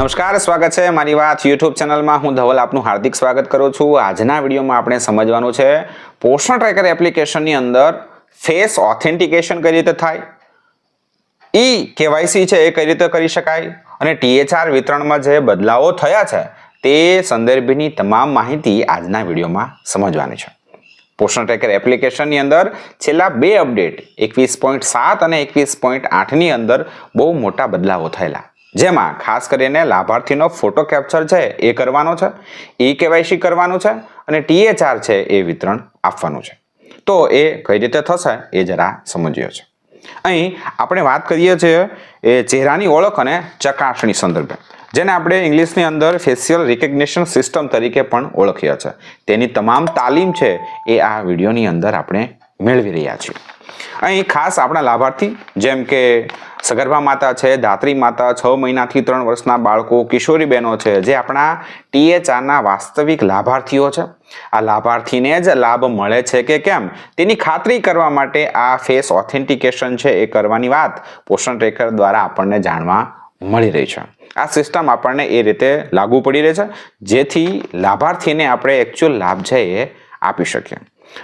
નમસ્કાર, સ્વાગત છે મારી વાત યુટ્યુબ ચેનલમાં. હું ધવલ આપનું હાર્દિક સ્વાગત કરું છું. આજના વિડીયોમાં આપણે સમજવાનું છે પોષણ ટ્રેકર એપ્લિકેશનની અંદર ફેસ ઓથેન્ટિકેશન કઈ રીતે થાય, કેવાયસી છે એ કઈ રીતે કરી શકાય અને THR વિતરણમાં જે બદલાવો થયા છે તે સંદર્ભની તમામ માહિતી આજના વિડીયોમાં સમજવાની છે. પોષણ ટ્રેકર એપ્લિકેશનની અંદર છેલ્લા બે અપડેટ 21.7 અને 21.8ની અંદર બહુ મોટા બદલાવો થયેલા, જેમાં ખાસ કરીને લાભાર્થીનો ફોટો કેપ્ચર છે એ કરવાનો છે, KYC કરવાનું છે અને THR છે એ વિતરણ આપવાનું છે. તો એ કઈ રીતે થશે એ જરા સમજીએ છે. અહીં આપણે વાત કરીએ છીએ એ ચહેરાની ઓળખ અને ચકાસણી સંદર્ભે, જેને આપણે ઇંગ્લિશની અંદર ફેશિયલ રિકગ્નિશન સિસ્ટમ તરીકે પણ ઓળખીએ છીએ. તેની તમામ તાલીમ છે એ આ વિડીયોની અંદર આપણે મેળવી રહ્યા છીએ. અહીં ખાસ આપણા લાભાર્થી જેમ કે સગર્ભા માતા છે, ધાત્રી માતા, 6 મહિનાથી 3 વર્ષના બાળકો, કિશોરી બહેનો છે, જે આપણા THRના વાસ્તવિક લાભાર્થીઓ છે. આ લાભાર્થીને જ લાભ મળે છે કે કેમ તેની ખાતરી કરવા માટે આ ફેસ ઓથેન્ટિકેશન છે એ કરવાની વાત પોષણ ટ્રેકર દ્વારા આપણને જાણવા મળી રહી છે. આ સિસ્ટમ આપણને એ રીતે લાગુ પડી રહી છે જેથી લાભાર્થીને આપણે એકચ્યુઅલ લાભ છે એ આપી શકીએ.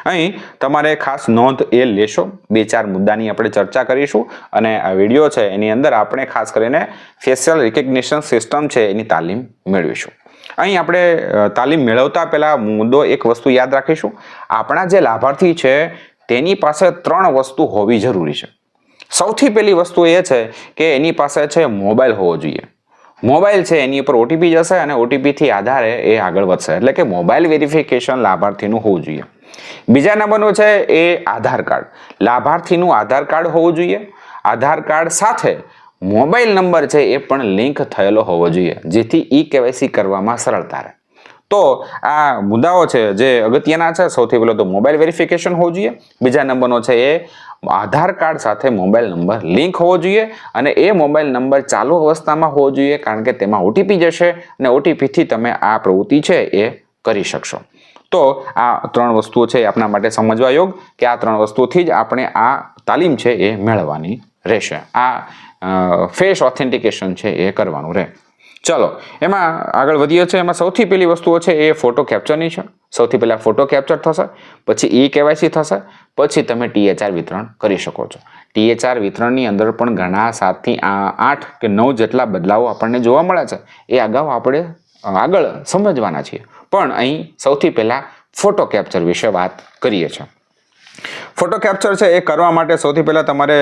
અહીં તમારે ખાસ નોંધ એ લેશો, 2-4 મુદ્દાની આપણે ચર્ચા કરીશું અને આ વિડીયો છે એની અંદર આપણે ખાસ કરીને ફેશિયલ રિકગ્નિશન સિસ્ટમ છે એની તાલીમ મેળવીશું. અહીં આપણે તાલીમ મેળવતા પહેલા મુદ્દો એક વસ્તુ યાદ રાખીશું, આપણા જે લાભાર્થી છે તેની પાસે 3 વસ્તુ હોવી જરૂરી છે. સૌથી પહેલી વસ્તુ એ છે કે એની પાસે છે મોબાઈલ હોવો જોઈએ. મોબાઈલ છે એની ઉપર OTP જશે અને OTP થી આધારે એ આગળ વધશે, એટલે કે મોબાઈલ વેરિફિકેશન લાભાર્થીનું હોવું જોઈએ. બીજા નંબરનું છે એ આધાર કાર્ડ. લાભાર્થીનું આધાર કાર્ડ હોવું જોઈએ. આધાર કાર્ડ સાથે મોબાઈલ નંબર છે એ પણ લિંક થયેલો હોવો જોઈએ, જેથી KYC કરવામાં સરળતા રહે. તો આ મુદ્દાઓ છે જે અગત્યના છે. સૌથી પહેલો તો મોબાઈલ વેરિફિકેશન હોવું જોઈએ. બીજા નંબરનો છે એ આધાર કાર્ડ સાથે મોબાઈલ નંબર લિંક હોવો જોઈએ અને એ મોબાઈલ નંબર ચાલુ અવસ્થામાં હોવો જોઈએ, કારણ કે તેમાં OTP જશે અને OTP થી તમે આ પ્રવૃત્તિ છે એ કરી શકશો. તો આ 3 વસ્તુઓ છે આપણા માટે સમજવા યોગ કે આ 3 વસ્તુથી જ આપણે આ તાલીમ છે એ મેળવવાની રહેશે. આ ફેસ ઓથેન્ટિકેશન છે એ કરવાનું રહે. ચલો એમાં આગળ વધીએ છીએ. એમાં સૌથી પહેલી વસ્તુઓ છે એ ફોટો કેપ્ચરની છે. સૌથી પહેલા ફોટો કેપ્ચર થશે, પછી KYC થશે, પછી તમે THR વિતરણ કરી શકો છો. THR વિતરણની અંદર પણ ઘણા 7 થી 8 કે 9 જેટલા બદલાવો આપણને જોવા મળે છે. એ અગાઉ આપણે આગળ સમજવાના છીએ, પણ અહીં સૌથી પહેલા ફોટો કેપ્ચર વિશે વાત કરીએ છીએ. ફોટો કેપ્ચર છે એ કરવા માટે સૌથી પહેલા તમારે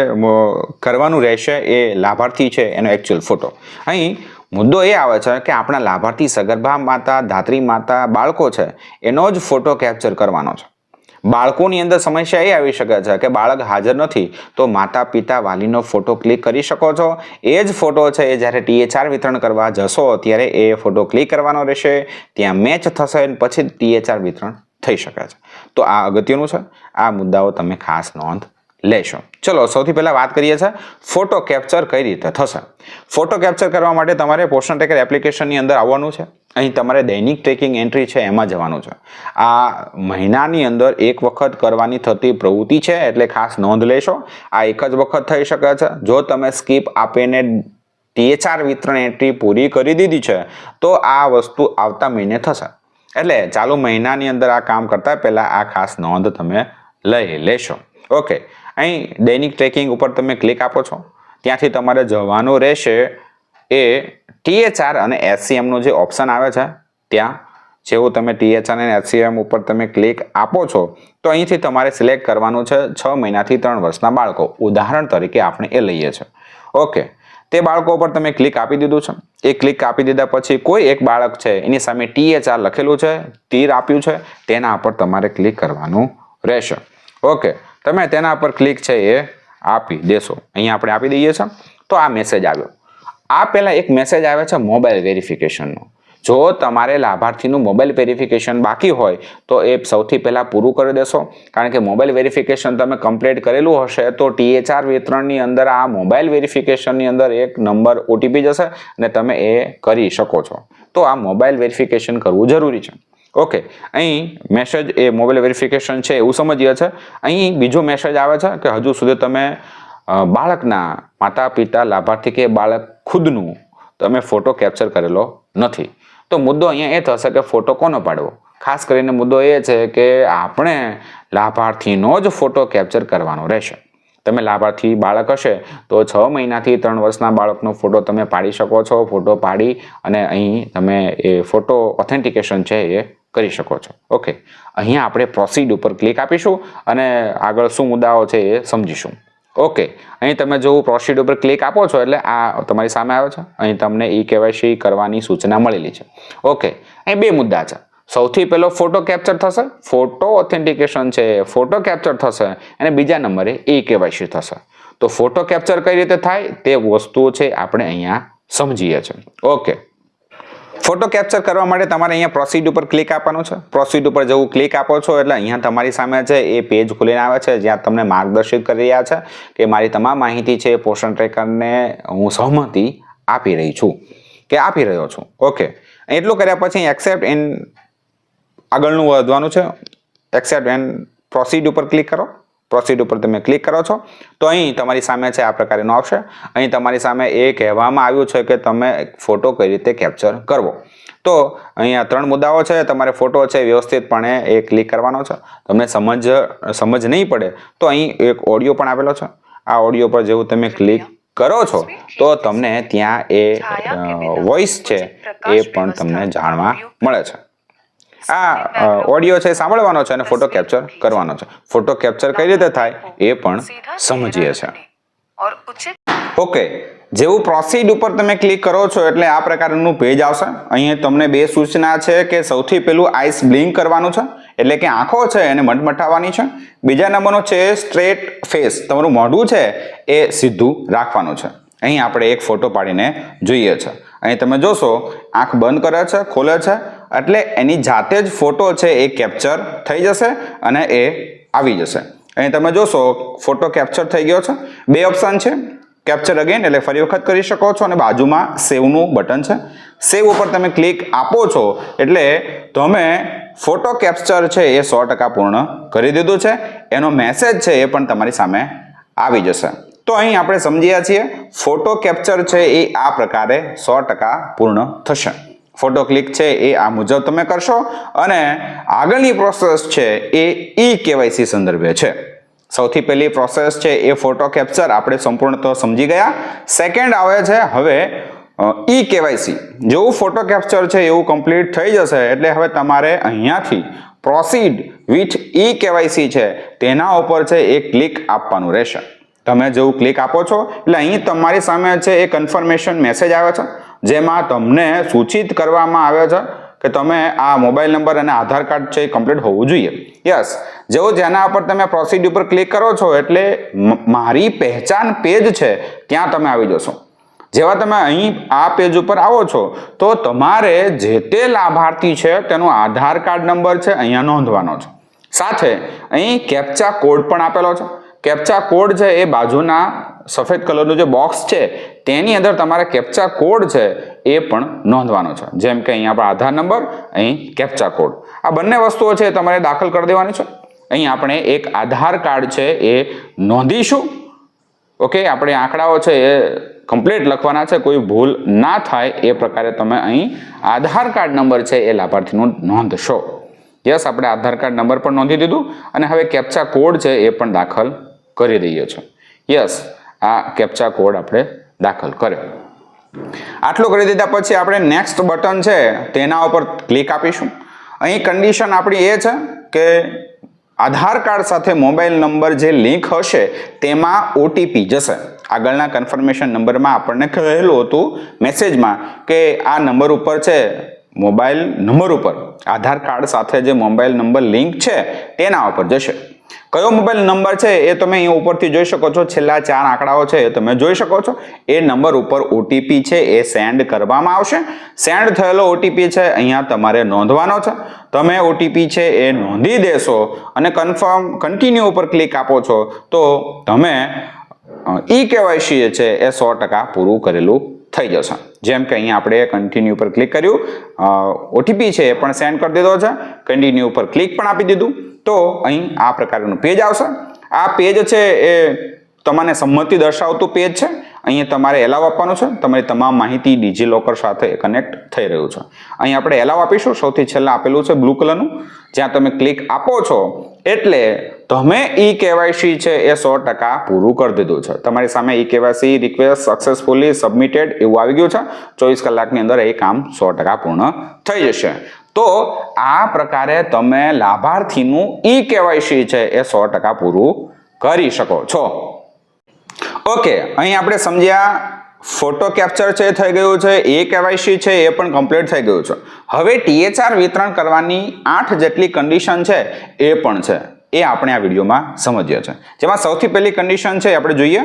કરવાનું રહેશે એ લાભાર્થી છે એનો એકચ્યુઅલ ફોટો. અહીં મુદ્દો એ આવે છે કે આપણા લાભાર્થી સગર્ભા માતા, ધાત્રી માતા, બાળકો છે એનો જ ફોટો કેપ્ચર કરવાનો છે. બાળકોની અંદર સમસ્યા એ આવી શકે છે કે બાળક હાજર નથી, તો માતા પિતા વાલીનો ફોટો ક્લિક કરી શકો છો. એ જ ફોટો છે એ જ્યારે THR વિતરણ કરવા જશો ત્યારે એ ફોટો ક્લિક કરવાનો રહેશે, ત્યાં મેચ થશે અને પછી THR વિતરણ થઈ શકે છે. તો આ અગત્યનું છે. આ મુદ્દાઓ તમે ખાસ નોંધ લેશો. ચલો સૌથી પહેલા વાત કરીએ છીએ ફોટો કેપ્ચર કઈ રીતે થશે. ફોટો કેપ્ચર કરવા માટે તમારે પોષણ ટ્રેકર એપ્લિકેશનની અંદર આવવાનું છે. અહીં તમારે દૈનિક ટ્રેકિંગ એન્ટ્રી છે એમાં જવાનું છે. આ મહિનાની અંદર એક વખત કરવાની થતી પ્રવૃત્તિ છે, એટલે ખાસ નોંધ લેશો. આ એક જ વખત થઈ શકે છે. જો તમે સ્કીપ આપીને THR વિતરણ એન્ટ્રી પૂરી કરી દીધી છે તો આ વસ્તુ આવતા મહિને થશે. એટલે ચાલુ મહિનાની અંદર આ કામ કરતા પહેલા આ ખાસ નોંધ તમે લઈ લેશો. ઓકે, અહીં દૈનિક ટ્રેકિંગ ઉપર તમે ક્લિક આપો છો, ત્યાંથી તમારે જવાનું રહેશે એ THR અને SCM નો જે ઓપ્શન આવે છે ત્યાં. જેવું તમે THR અને SCM ઉપર તમે ક્લિક આપો છો તો અહીંથી તમારે સિલેક્ટ કરવાનું છે 6 મહિનાથી 3 વર્ષના બાળકો. ઉદાહરણ તરીકે આપણે એ લઈએ છીએ. ઓકે, તે બાળકો પર તમે ક્લિક આપી દીધું છે. એ ક્લિક આપી દીધા પછી કોઈ એક બાળક છે એની સામે THR લખેલું છે, તીર આપ્યું છે, તેના પર તમારે ક્લિક કરવાનું રહેશે. ઓકે, તમે તેના પર ક્લિક છે એ આપી દેશો. અહીંયા આપણે આપી દઈએ છીએ તો આ મેસેજ આવ્યો. આ પહેલા એક મેસેજ આવે છે મોબાઈલ વેરિફિકેશનનો. જો તમારે લાભાર્થીનું મોબાઈલ વેરિફિકેશન બાકી હોય તો એ સૌથી પહેલા પૂરું કરી દેશો, કારણ કે મોબાઈલ વેરિફિકેશન તમે કમ્પ્લીટ કરેલું હશે તો THR વિતરણની અંદર આ મોબાઈલ વેરિફિકેશનની અંદર એક નંબર OTP જશે અને તમે એ કરી શકો છો. તો આ મોબાઈલ વેરિફિકેશન કરવું જરૂરી છે. ઓકે, અહીં મેસેજ એ મોબાઈલ વેરિફિકેશન છે એવું સમજીએ છે. અહીં બીજો મેસેજ આવે છે કે હજુ સુધી તમે બાળકના માતા પિતા લાભાર્થી કે બાળક ખુદનું તમે ફોટો કેપ્ચર કરેલો નથી. તો મુદ્દો અહીંયા એ થશે કે ફોટો કોનો પાડવો. ખાસ કરીને મુદ્દો એ છે કે આપણે લાભાર્થીનો જ ફોટો કેપ્ચર કરવાનો રહેશે. તમે લાભાર્થી બાળક હશે તો 6 મહિનાથી 3 વર્ષના બાળકનો ફોટો તમે પાડી શકો છો. ફોટો પાડી અને અહીં તમે એ ફોટો ઓથેન્ટિકેશન છે એ કરી શકો છો. ઓકે, અહીંયા આપણે પ્રોસીડ ઉપર ક્લિક આપીશું અને આગળ શું મુદ્દાઓ છે એ સમજીશું. ઓકે, અહીં તમે જો પ્રોસીડ ઉપર ક્લિક આપો છો એટલે આ તમારી સામે આવે છે. અહીં તમને KYC કરવાની સૂચના મળેલી છે. ઓકે, અહીં 2 મુદ્દા છે. સૌથી પહેલો ફોટો કેપ્ચર થશે, ફોટો ઓથેન્ટિકેશન છે ફોટો કેપ્ચર થશે, અને બીજા નંબરે KYC થશે. તો ફોટો કેપ્ચર કઈ રીતે થાય તે વસ્તુઓ છે આપણે અહીંયા સમજીએ છીએ. ઓકે, ફોટો કેપ્ચર કરવા માટે તમારે અહીંયા પ્રોસીડ ઉપર ક્લિક આપવાનું છે. પ્રોસીડ ઉપર જેવું ક્લિક આપો છો એટલે અહીંયા તમારી સામે છે એ પેજ ખુલીને આવે છે જ્યાં તમને માર્ગદર્શિત કરી રહ્યા છે કે મારી તમામ માહિતી છે પોષણ ટ્રેકરને હું સહમતિ આપી રહી છું કે આપી રહ્યો છું. ઓકે, એટલું કર્યા પછી એક્સેપ્ટ એન્ડ આગળનું વધવાનું છે. એક્સેપ્ટ એન્ડ પ્રોસીડ ઉપર ક્લિક કરો. પ્રોસીડ ઉપર તમે ક્લિક કરો છો તો અહીં તમારી સામે છે આ પ્રકારનું આવશે. અહીં તમારી સામે એ કહેવામાં આવ્યું છે કે તમે ફોટો કઈ રીતે કેપ્ચર કરવો. તો અહીંયા 3 મુદ્દાઓ છે. તમારે ફોટો છે વ્યવસ્થિતપણે એ ક્લિક કરવાનો છે. તમને સમજ નહીં પડે તો અહીં એક ઓડિયો પણ આપેલો છે. આ ઓડિયો પર જેવું તમે ક્લિક કરો છો તો તમને ત્યાં એ વોઇસ છે એ પણ તમને જાણવા મળે છે. આ ઓડિયો છે સાંભળવાનો છે અને ફોટો કેપ્ચર કરવાનો છે. ફોટો કેપ્ચર કઈ રીતે થાય એ પણ સમજીએ છે. ઓકે, જેવું પ્રોસીડ ઉપર તમે ક્લિક કરો છો એટલે આ પ્રકારનું પેજ આવશે. અહીંયા તમને 2 સૂચના છે કે સૌથી પહેલું આઈસ બ્લિંક કરવાનું છે એટલે કે આંખો છે એને મટમટાવવાની છે. બીજા નંબરનો છે સ્ટ્રેટ ફેસ, તમારું મોઢું છે એ સીધું રાખવાનું છે. અહીં આપણે એક ફોટો પાડીને જોઈએ છે. અહીં તમે જોશો આંખ બંધ કરે છે, ખોલે છે એટલે એની જાતે જ ફોટો છે એ કેપ્ચર થઈ જશે અને એ આવી જશે. અહીં તમે જોશો ફોટો કેપ્ચર થઈ ગયો છે. 2 ઓપ્શન છે, કેપ્ચર અગેન એટલે ફરી વખત કરી શકો છો અને બાજુમાં સેવનું બટન છે. સેવ ઉપર તમે ક્લિક આપો છો એટલે તમે ફોટો કેપ્ચર છે એ 100% પૂર્ણ કરી દીધું છે. એનો મેસેજ છે એ પણ તમારી સામે આવી જશે. તો અહીં આપણે સમજ્યા છીએ ફોટો કેપ્ચર છે એ આ પ્રકારે 100% પૂર્ણ થશે. ફોટો ક્લિક છે એ આ મુજબ તમે કરશો અને આગળની પ્રોસેસ છે એ KYC સંદર્ભે છે. સૌથી પહેલી પ્રોસેસ છે એ ફોટો કેપ્ચર આપણે સંપૂર્ણ તો સમજી ગયા. સેકન્ડ આવે છે હવે KYC. જેવું ફોટો કેપ્ચર છે એવું કમ્પ્લીટ થઈ જશે એટલે હવે તમારે અહીંયાથી પ્રોસીડ વિથ KYC છે તેના ઉપર છે એ ક્લિક આપવાનું રહેશે. તમે જેવું ક્લિક આપો છો એટલે અહીં તમારી સામે છે એ કન્ફર્મેશન મેસેજ આવે છે જેમાં તમને સૂચિત કરવામાં આવે છે કે તમે આ મોબાઈલ નંબર અને આધાર કાર્ડ છે એ કમ્પ્લીટ હોવું જોઈએ. યસ, જેના ઉપર તમે પ્રોસીડ ઉપર ક્લિક કરો છો એટલે મારી પહેચાન પેજ છે ત્યાં તમે આવી જશો. જેવા તમે અહીં આ પેજ ઉપર આવો છો તો તમારે જે તે લાભાર્થી છે તેનો આધાર કાર્ડ નંબર છે અહીંયા નોંધવાનો છે. સાથે અહીં કેપ્ચા કોડ પણ આપેલો છે. કેપ્ચા કોડ છે એ બાજુના સફેદ કલરનું જે બોક્સ છે તેની અંદર તમારે કેપ્ચા કોડ છે એ પણ નોંધવાનો છે. જેમ કે અહીં આપણે આધાર નંબર, અહીં કેપ્ચા કોડ, આ બંને વસ્તુઓ છે તમારે દાખલ કરી દેવાની છે. અહીં આપણે એક આધાર કાર્ડ છે એ નોંધીશું. ઓકે, આપણે આંકડાઓ છે એ કમ્પ્લીટ લખવાના છે, કોઈ ભૂલ ના થાય એ પ્રકારે તમે અહીં આધાર કાર્ડ નંબર છે એ લાભાર્થીનું નોંધશો. યસ, આપણે આધાર કાર્ડ નંબર પણ નોંધી દીધું અને હવે કેપ્ચા કોડ છે એ પણ દાખલ કરી દઈએ છીએ. યસ, આ કેપ્ચા કોડ આપણે દાખલ કર્યો. આટલું કરી દીધા પછી આપણે નેક્સ્ટ બટન છે તેના ઉપર ક્લિક આપીશું. અહીં કન્ડિશન આપણી એ છે કે આધાર કાર્ડ સાથે મોબાઈલ નંબર જે લિંક હશે તેમાં OTP જશે. આગળના કન્ફર્મેશન નંબરમાં આપણને કહેલું હતું મેસેજમાં કે આ નંબર ઉપર છે, મોબાઈલ નંબર ઉપર આધાર કાર્ડ સાથે જે મોબાઈલ નંબર લિંક છે તેના ઉપર જશે. કયો મોબાઈલ નંબર છે એ તમે અહીં ઉપરથી જોઈ શકો છો. છેલ્લા 4 આંકડાઓ છે એ તમે જોઈ શકો છો. એ નંબર ઉપર OTP છે એ સેન્ડ કરવામાં આવશે. સેન્ડ થયેલો OTP છે અહીંયા તમારે નોંધવાનો છે. તમે OTP છે એ નોંધી દેશો અને કન્ટિન્યુ ઉપર ક્લિક આપો છો તો તમે KYC છે એ 100% પૂરું કરેલું થઈ જશે. જેમ કે અહીંયા આપણે કન્ટિન્યુ ઉપર ક્લિક કર્યું, OTP છે એ પણ સેન્ડ કરી દીધો છે, કન્ટિન્યુ ઉપર ક્લિક પણ આપી દીધું તો અહીં આ પ્રકારનું પેજ આવશે. આ પેજ છે એ તમને સંમતિ દર્શાવતું પેજ છે અહીંયા તમારે એલાવ આપવાનું છે, તમારી તમામ માહિતી ડિજીલોકર સાથે કનેક્ટ થઈ રહ્યું છે. અહીં આપણે એલાવ આપીશું, સૌથી છેલ્લા આપેલું છે બ્લુ કલરનું, જ્યાં તમે ક્લિક આપો છો એટલે તમે ઈ-કેવાયસી છે એ 100% પૂરું કરી દીધું છે. તમારી સામે ઈ-કેવાયસી રિક્વેસ્ટ સક્સેસફુલી સબમિટેડ એવું આવી ગયું છે. 24 કલાકની અંદર એ કામ 100% પૂર્ણ થઈ જશે. તો આ પ્રકારે તમે લાભાર્થીનું ઈ-કેવાયસી છે એ 100% પૂરું કરી શકો છો. ઓકે, અહીં આપણે સમજ્યા ફોટો કેપ્ચર છે થઈ ગયું છે, ઈ-કેવાયસી છે એ પણ કમ્પ્લીટ થઈ ગયું છે. હવે THR વિતરણ કરવાની 8 જેટલી કન્ડિશન છે એ પણ છે, એ આપણે આ વિડીયોમાં સમજીએ છીએ. જેમાં સૌથી પહેલી કન્ડિશન છે આપણે જોઈએ,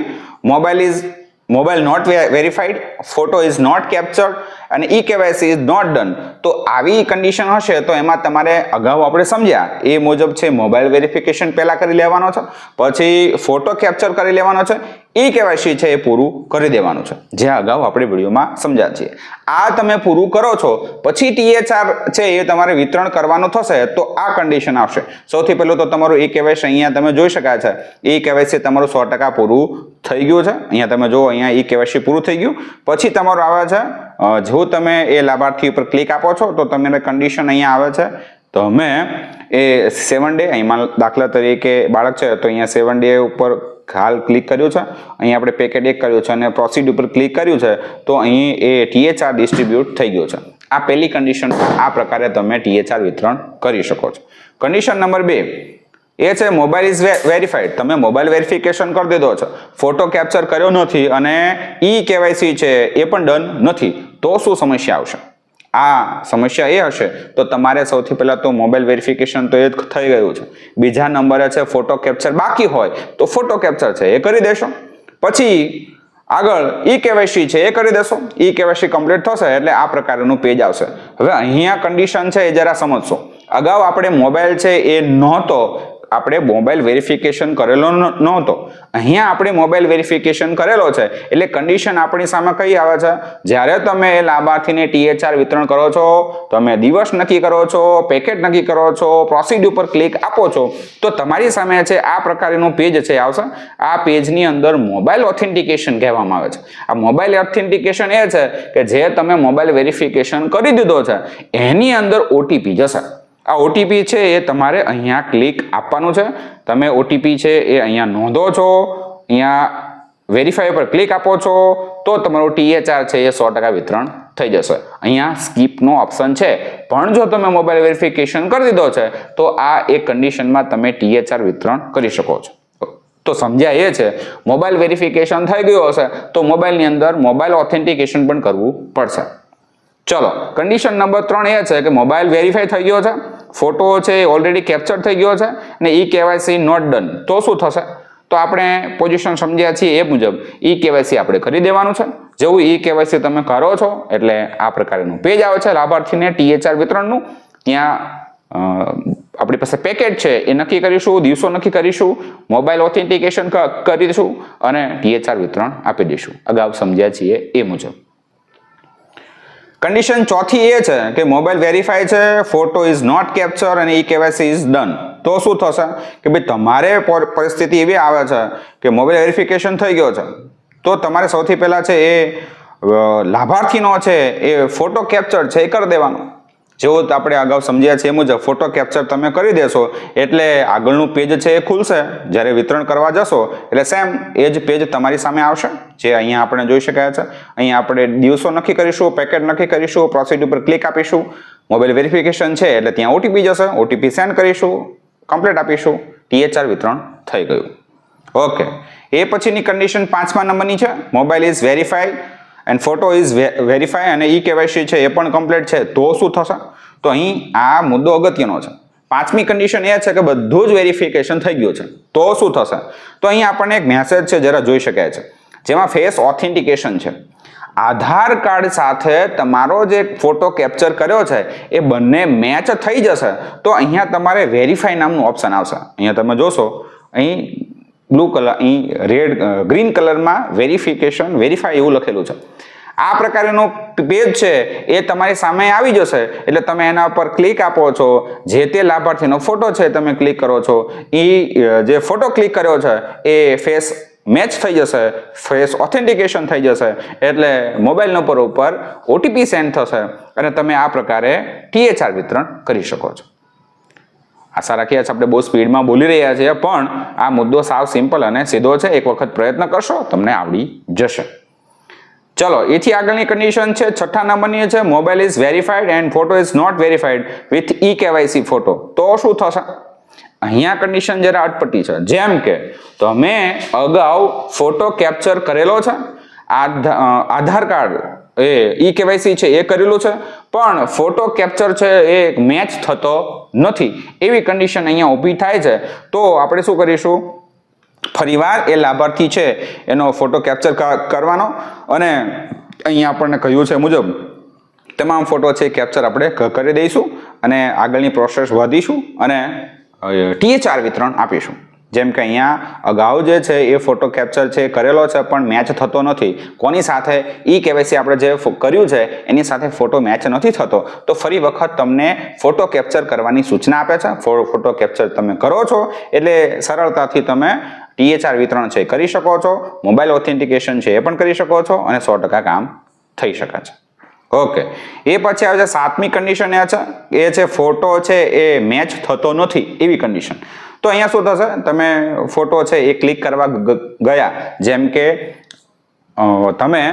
mobile not verified, photo is not captured અને ઈ-કેવાયસી ઇઝ નોટ ડન. તો આવી કન્ડિશન હશે તો એમાં તમારે અગાઉ આપણે સમજ્યા એ મુજબ છે મોબાઈલ વેરિફિકેશન પહેલા કરી લેવાનો છે, પછી ફોટો કેપ્ચર કરી લેવાનો છે, ઈ-કેવાયસી છે એ પૂરું કરી દેવાનું છે, જે અગાઉ આપણે વિડીયોમાં સમજ્યા છીએ. આ તમે પૂરું કરો છો પછી THR છે એ તમારે વિતરણ કરવાનું થશે તો આ કન્ડિશન આવશે. સૌથી પહેલું તો તમારું ઈ-કેવાયસી અહીંયા તમે જોઈ શકાય છે, ઈ-કેવાયસી તમારું 100% પૂરું થઈ ગયું છે. અહીંયા તમે જો, અહીંયા ઈ-કેવાયસી પૂરું થઈ ગયું. પછી તમારું આવે છે, જો તમે એ લાભાર્થી ઉપર ક્લિક આપો છો તો તમને કન્ડિશન અહીંયા આવે છે, તમે એ 7 ડે, અહીંમાં દાખલા તરીકે બાળક છે તો અહીંયા 7 ડે ઉપર હાલ ક્લિક કર્યું છે, અહીં આપણે પેકેટ 1 કર્યું છે અને પ્રોસીડ ઉપર ક્લિક કર્યું છે તો અહીં એ THR ડિસ્ટ્રીબ્યુટ થઈ ગયો છે. આ પહેલી કન્ડિશન, આ પ્રકારે તમે THR વિતરણ કરી શકો છો. કન્ડિશન નંબર 2 એ છે મોબાઈલ ઇઝ વેરીફાઈડ. તમે મોબાઈલ વેરિફિકેશન કરી દીધો છે, ફોટો કેપ્ચર કર્યો નથી અને ઈ-કેવાયસી છે એ પણ ડન નથી, તો શું સમસ્યા આવશે? આ સમસ્યા એ હશે તો તમારે સૌથી પહેલા તો મોબાઈલ વેરિફિકેશન તો એ જ થઈ ગયું છે. બીજા નંબરે છે ફોટો કેપ્ચર બાકી હોય તો ફોટો કેપ્ચર છે એ કરી દેશો. પછી આગળ ઈ-કેવાયસી છે એ કરી દેશો. ઈ-કેવાયસી કમ્પ્લીટ થશે એટલે આ પ્રકારનું પેજ આવશે. હવે અહીંયા કન્ડિશન છે એ જરા સમજશો. અગાઉ આપણે મોબાઈલ છે એ નહોતો, આપણે મોબાઈલ વેરિફિકેશન કરેલો નહોતો. અહીંયા આપણે મોબાઈલ વેરિફિકેશન કરેલો છે એટલે કન્ડિશન આપણી સામે કઈ આવે છે, જ્યારે તમે એ લાભાર્થીને THR વિતરણ કરો છો, તમે દિવસ નક્કી કરો છો, પેકેટ નક્કી કરો છો, પ્રોસીડ ઉપર ક્લિક આપો છો તો તમારી સામે છે આ પ્રકારનું પેજ છે આવશે. આ પેજની અંદર મોબાઈલ ઓથેન્ટિકેશન કહેવામાં આવે છે. આ મોબાઈલ ઓથેન્ટિકેશન એ છે કે જે તમે મોબાઈલ વેરિફિકેશન કરી દીધો છે એની અંદર OTP જશે. આ OTP છે એ તમારે અહીંયા ક્લિક આપવાનું છે. તમે OTP છે એ અહીંયા નોંધો છો, અહીંયા વેરીફાઈ પર ક્લિક આપો છો તો તમારું THR છે એ 100% વિતરણ થઈ જશે. અહીંયા સ્કીપનો ઓપ્શન છે, પણ જો તમે મોબાઈલ વેરિફિકેશન કરી દીધો છે તો આ એક કન્ડિશનમાં તમે THR વિતરણ કરી શકો છો. તો સમજ્યા એ છે, મોબાઈલ વેરિફિકેશન થઈ ગયું હશે તો મોબાઈલની અંદર મોબાઈલ ઓથેન્ટિકેશન પણ કરવું પડશે. ચલો, કન્ડિશન નંબર 3 એ છે કે મોબાઈલ વેરીફાઈ થઈ ગયો છે, ફોટો છે ઓલરેડી કેપ્ચર થઈ ગયો છે અને ઈ-કેવાયસી નોટ ડન. તો શું થશે? તો આપણે પોઝિશન સમજ્યા છીએ એ મુજબ ઈ-કેવાયસી આપણે કરી દેવાનું છે. જેવું ઈ-કેવાયસી તમે કરો છો એટલે આ પ્રકારનું પેજ આવે છે લાભાર્થીને THR વિતરણનું. ત્યાં આપણી પાસે પેકેટ છે એ નક્કી કરીશું, દિવસો નક્કી કરીશું, મોબાઈલ ઓથેન્ટિકેશન કરીશું અને THR વિતરણ આપી દઈશું. અગાઉ સમજ્યા છીએ એ મુજબ. કન્ડિશન ચોથી એ છે કે મોબાઈલ વેરીફાઈ છે, ફોટો ઇઝ નોટ કેપ્ચર અને ઈ-કેવાયસી ઇઝ ડન. તો શું થશે કે ભાઈ તમારે પરિસ્થિતિ એવી આવે છે કે મોબાઈલ વેરિફિકેશન થઈ ગયો છે તો તમારે સૌથી પહેલા છે એ લાભાર્થીનો છે એ ફોટો કેપ્ચર છે એ કરી દેવાનો. જેવું આપણે અગાઉ સમજ્યા છે એ મુજબ ફોટો કેપ્ચર તમે કરી દેશો એટલે આગળનું પેજ છે એ ખુલશે. જ્યારે વિતરણ કરવા જશો એટલે સેમ એ જ પેજ તમારી સામે આવશે, જે અહીંયા આપણે જોઈ શકાય છે. અહીંયા આપણે દિવસો નક્કી કરીશું, પેકેટ નક્કી કરીશું, પ્રોસીડ ઉપર ક્લિક આપીશું, મોબાઈલ વેરિફિકેશન છે એટલે ત્યાં OTP જશે, OTP સેન્ડ કરીશું, કમ્પ્લીટ આપીશું, THR વિતરણ થઈ ગયું. ઓકે, એ પછીની કન્ડિશન 5મા નંબરની છે, mobile is verified and photo is verify અને ઈ-કેવાયસી છે એ પણ કમ્પ્લીટ છે. તો શું થશે? તો અહીં આ મુદ્દો અગત્યનો છે. 5મી કન્ડિશન એ છે કે બધું જ વેરિફિકેશન થઈ ગયું છે. તો શું થશે? તો અહીં આપણને એક મેસેજ છે જરા જોઈ શકાય છે, જેમાં ફેસ ઓથેન્ટિકેશન છે. આધાર કાર્ડ સાથે તમારો જે ફોટો કેપ્ચર કર્યો છે એ બંને મેચ થઈ જશે તો અહીંયા તમારે વેરીફાઈ નામનું ઓપ્શન આવશે. અહીંયા તમે જોશો, અહીં બ્લુ કલર, અહીં રેડ ગ્રીન કલરમાં વેરિફિકેશન વેરીફાઈ એવું લખેલું છે. આ પ્રકારનું પેજ છે એ તમારી સામે આવી જશે એટલે તમે એના પર ક્લિક આપો છો, જે તે લાભાર્થીનો ફોટો છે તમે ક્લિક કરો છો, એ જે ફોટો ક્લિક કર્યો છે એ ફેસ મેચ થઈ જશે, ફેસ ઓથેન્ટિકેશન થઈ જશે, એટલે મોબાઈલ નંબર ઉપર ઓટીપી સેન્ડ થશે અને તમે આ પ્રકારે THR વિતરણ કરી શકો છો. આશા રાખીએ છીએ આપણે બહુ સ્પીડમાં બોલી રહ્યા છીએ, પણ આ મુદ્દો સાવ સિમ્પલ અને સીધો છે. એક વખત પ્રયત્ન કરશો તમને આવડી જશે. ચલો, એથી આગળની કન્ડિશન છે 6થા નંબરની છે mobile is verified and photo is not verified with eKYC photo. તો શું થશે? અહીંયા કન્ડિશન જરા અટપટી છે. જેમ કે તમે અગાઉ ફોટો કેપ્ચર કરેલો છે, આધાર કાર્ડ eKYC છે એ કરેલું છે, પણ ફોટો કેપ્ચર છે એ મેચ થતો નથી, એવી કન્ડિશન અહીંયા ઊભી થાય છે. તો આપણે શું કરીશું? ફરીવાર એ લાભાર્થી છે એનો ફોટો કેપ્ચર કરવાનો અને અહીંયા આપણને કહ્યું છે મુજબ તમામ ફોટો છે કેપ્ચર આપણે કરી દઈશું અને આગળની પ્રોસેસ વધીશું અને THR વિતરણ આપીશું. જેમ કે અહીંયા અગાઉ જે છે એ ફોટો કેપ્ચર છે કરેલો છે પણ મેચ થતો નથી, કોની સાથે? eKYC આપણે જે કર્યું છે એની સાથે ફોટો મેચ નથી થતો, તો ફરી વખત તમને ફોટો કેપ્ચર કરવાની સૂચના આપે છે. ફોટો કેપ્ચર તમે કરો છો એટલે સરળતાથી તમે THR વિતરણ છે કરી શકો છો, મોબાઈલ ઓથેન્ટિકેશન છે એ પણ કરી શકો છો અને 100% કામ થઈ શકે છે. ઓકે, એ પછી આવે છે 7મી કન્ડિશન એ છે ફોટો છે એ મેચ થતો નથી, એવી કન્ડિશન. તો અહીંયા શું થશે? તમે ફોટો છે એ ક્લિક કરવા ગયા, જેમ કે તમે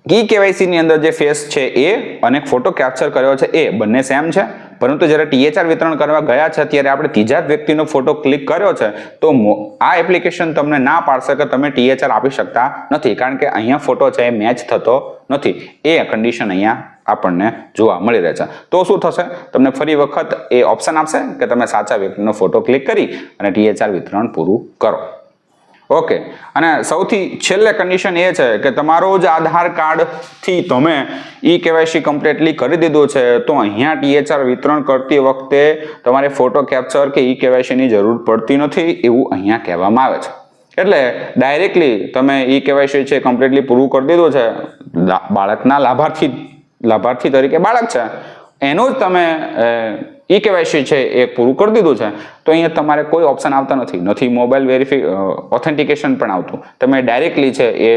eKYC ની અંદર જે ફેસ છે એ અને ફોટો કેપ્ચર કર્યો છે એ બંને સેમ છે, પરંતુ જ્યારે THR વિતરણ કરવા ગયા છે ત્યારે આપણે ત્રીજા જ વ્યક્તિનો ફોટો ક્લિક કર્યો છે, તો આ એપ્લિકેશન તમને ના પાડશે કે તમે THR આપી શકતા નથી, કારણ કે અહીંયા ફોટો છે એ મેચ થતો નથી. એ કન્ડિશન અહીંયા આપણને જોવા મળી રહે છે. તો શું થશે? તમને ફરી વખત એ ઓપ્શન આપશે કે તમે સાચા વ્યક્તિનો ફોટો ક્લિક કરી અને THR વિતરણ પૂરું કરો. ઓકે, અને સૌથી છેલ્લે કન્ડિશન એ છે કે તમારો જ આધાર કાર્ડથી તમે eKYC કમ્પ્લીટલી કરી દીધું છે, તો અહીંયા THR વિતરણ કરતી વખતે તમારે ફોટો કેપ્ચર કે eKYC ની જરૂર પડતી નથી, એવું અહીંયા કહેવામાં આવે છે. એટલે ડાયરેક્ટલી તમે eKYC છે કમ્પ્લીટલી પૂરું કરી દીધું છે, બાળકના લાભાર્થી તરીકે બાળક છે એનું જ તમે eKYC છે એ પૂરું કરી દીધું છે, તો અહીંયા તમારે કોઈ ઓપ્શન આવતા નથી મોબાઈલ ઓથેન્ટિકેશન પણ આવતું, તમે ડાયરેક્ટલી છે એ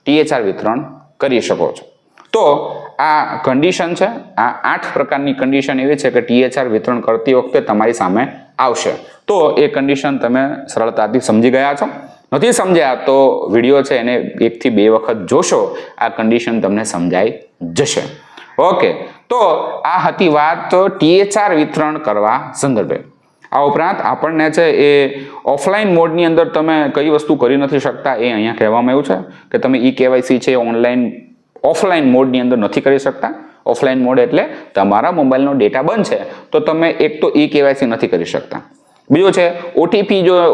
THR વિતરણ કરી શકો છો. તો આ કન્ડિશન છે, આ 8 પ્રકારની કન્ડિશન એવી છે કે THR વિતરણ કરતી વખતે તમારી સામે આવશે. તો એ કન્ડિશન તમે સરળતાથી સમજી ગયા છો. નથી સમજ્યા તો વિડીયો છે એને 1 થી 2 વખત જોશો, આ કન્ડિશન તમને સમજાઈ જશે. ઓકે, તો આ હતી વાત THR વિતરણ કરવા સંદર્ભે. આ ઉપરાંત આપણને છે એ ઓફલાઈન મોડની અંદર તમે કઈ વસ્તુ કરી નથી શકતા એ અહીંયા કહેવામાં આવ્યું છે કે તમે eKYC છે ઓનલાઈન ઓફલાઈન મોડની અંદર નથી કરી શકતા. ઓફલાઈન મોડ એટલે તમારા મોબાઈલનો ડેટા બંધ છે તો તમે એક તો eKYC નથી કરી શકતા, બીજું છે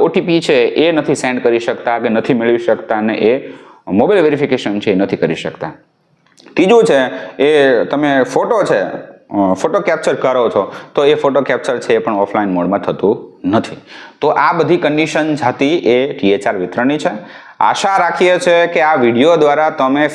ઓટીપી છે એ નથી સેન્ડ કરી શકતા કે નથી મેળવી શકતા અને એ મોબાઈલ વેરિફિકેશન છે એ નથી કરી શકતા. ત્રીજું છે એ તમે ફોટો કેપ્ચર કરો છો તો એ ફોટો કેપ્ચર છે એ પણ ઓફલાઈન મોડમાં થતું નથી. તો આ બધી કન્ડિશન હતી એ THR વિતરણની છે. આશા રાખીએ છીએ કે આ વિડીયો દ્વારા તમે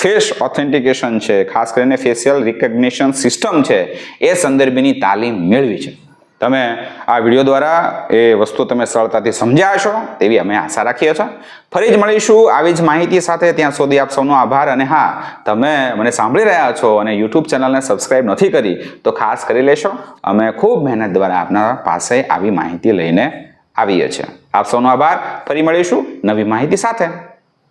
ફેસ ઓથેન્ટિકેશન છે, ખાસ કરીને ફેશિયલ રિકગ્નિશન સિસ્ટમ છે એ સંદર્ભેની તાલીમ મેળવી છે. તમે આ વિડીયો દ્વારા એ વસ્તુ તમે સરળતાથી સમજ્યા હશો તેવી અમે આશા રાખીએ છીએ. ફરી જ મળીશું આવી જ માહિતી સાથે. ત્યાં સુધી આપ સૌનો આભાર. અને હા, તમે મને સાંભળી રહ્યા છો અને YouTube ચેનલને સબસ્ક્રાઇબ નથી કરી તો ખાસ કરી લેશો. અમે ખૂબ મહેનત દ્વારા આપના પાસે આવી માહિતી લઈને આવીએ છીએ. આપ સૌનો આભાર. ફરી મળીશું નવી માહિતી સાથે.